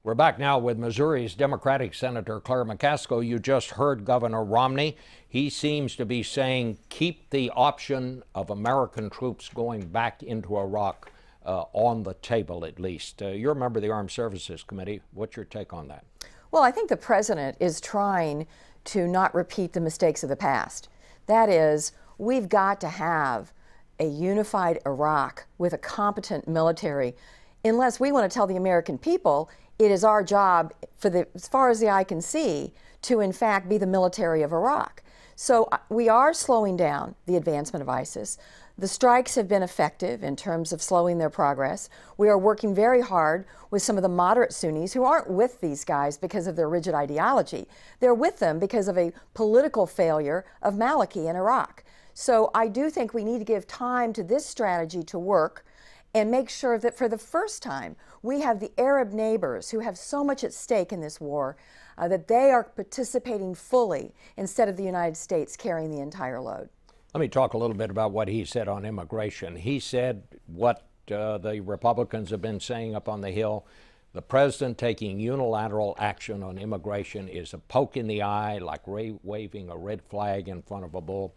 We're back now with Missouri's Democratic Senator Claire McCaskill. You just heard Governor Romney. He seems to be saying keep the option of American troops going back into Iraq on the table, at least. You're a member of the Armed Services Committee. What's your take on that? Well, I think the president is trying to not repeat the mistakes of the past. That is, we've got to have a unified Iraq with a competent military, unless we want to tell the American people it is our job, as far as the eye can see, to in fact be the military of Iraq. So we are slowing down the advancement of ISIS. The strikes have been effective in terms of slowing their progress. We are working very hard with some of the moderate Sunnis who aren't with these guys because of their rigid ideology. They're with them because of a political failure of Maliki in Iraq. So I do think we need to give time to this strategy to work and make sure that for the first time we have the Arab neighbors who have so much at stake in this war, that they are participating fully instead of the United States carrying the entire load. Let me talk a little bit about what he said on immigration. He said what the Republicans have been saying up on the Hill. The president taking unilateral action on immigration is a poke in the eye, like waving a red flag in front of a bull.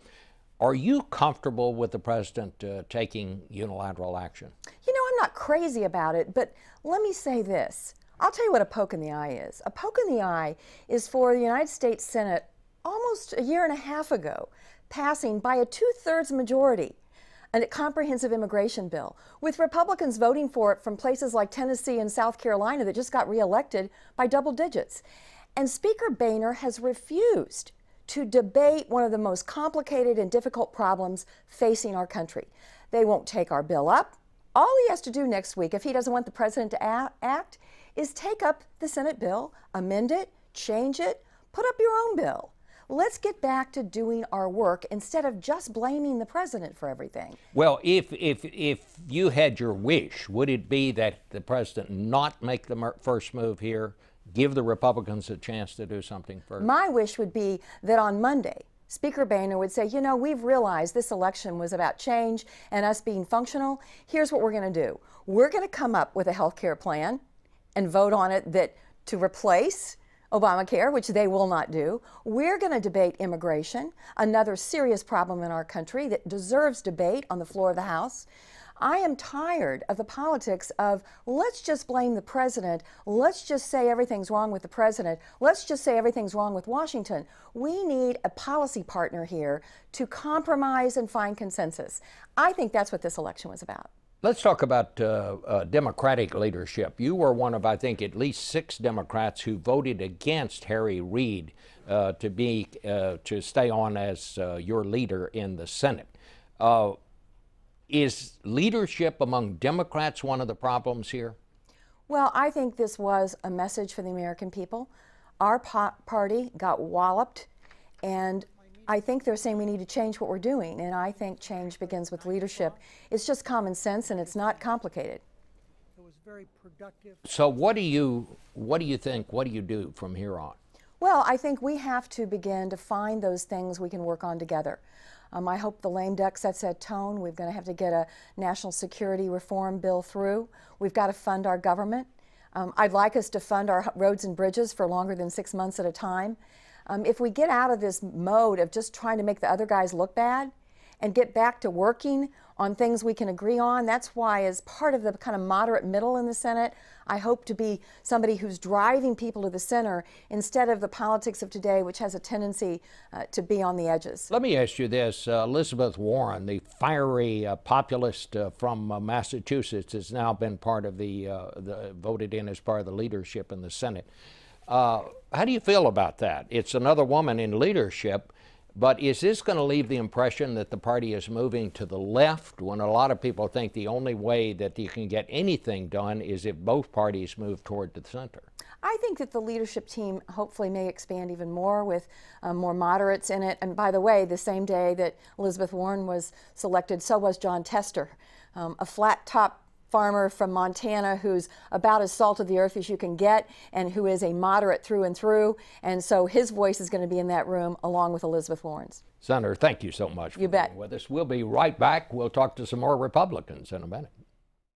Are you comfortable with the president taking unilateral action? You know, I'm not crazy about it, but let me say this. I'll tell you what a poke in the eye is. A poke in the eye is for the United States Senate almost a year and a half ago passing by a 2/3 majority a comprehensive immigration bill, with Republicans voting for it from places like Tennessee and South Carolina that just got reelected by double digits. And Speaker Boehner has refused to debate one of the most complicated and difficult problems facing our country. They won't take our bill up. All he has to do next week, if he doesn't want the president to act, is take up the Senate bill, amend it, change it, put up your own bill. Let's get back to doing our work instead of just blaming the president for everything. Well, if you had your wish, would it be that the president not make the first move here, give the Republicans a chance to do something first? My wish would be that on Monday, Speaker Boehner would say, you know, we've realized this election was about change and us being functional. Here's what we're going to do. We're going to come up with a health care plan and vote on it to replace Obamacare, which they will not do. We're going to debate immigration, another serious problem in our country that deserves debate on the floor of the House. I am tired of the politics of let's just blame the president, let's just say everything's wrong with the president, let's just say everything's wrong with Washington. We need a policy partner here to compromise and find consensus. I think that's what this election was about. Let's talk about Democratic leadership. You were one of, I think, at least 6 Democrats who voted against Harry Reid to stay on as your leader in the Senate. Is leadership among Democrats one of the problems here? Well, I think this was a message for the American people. Our party got walloped, and I think they're saying we need to change what we're doing, and I think change begins with leadership. It's just common sense, and it's not complicated. It was very productive. So what do you think? What do you do from here on? Well, I think we have to begin to find those things we can work on together. I hope the lame duck sets that tone. We're going to have to get a national security reform bill through. We've got to fund our government. I'd like us to fund our roads and bridges for longer than 6 months at a time. If we get out of this mode of just trying to make the other guys look bad and get back to working on things we can agree on, that's why as part of the kind of moderate middle in the Senate, I hope to be somebody who's driving people to the center instead of the politics of today, which has a tendency to be on the edges. Let me ask you this. Elizabeth Warren, the fiery populist from Massachusetts, has now been part of voted in as part of the leadership in the Senate. How do you feel about that? It's another woman in leadership, but is this going to leave the impression that the party is moving to the left when a lot of people think the only way that you can get anything done is if both parties move toward the center? I think that the leadership team hopefully may expand even more with more moderates in it. And by the way, the same day that Elizabeth Warren was selected, so was John Tester, a flat-top farmer from Montana who's about as salt of the earth as you can get and who is a moderate through and through. And so his voice is going to be in that room along with Elizabeth Warren's. Senator, thank you so much for being with us. We'll be right back. We'll talk to some more Republicans in a minute.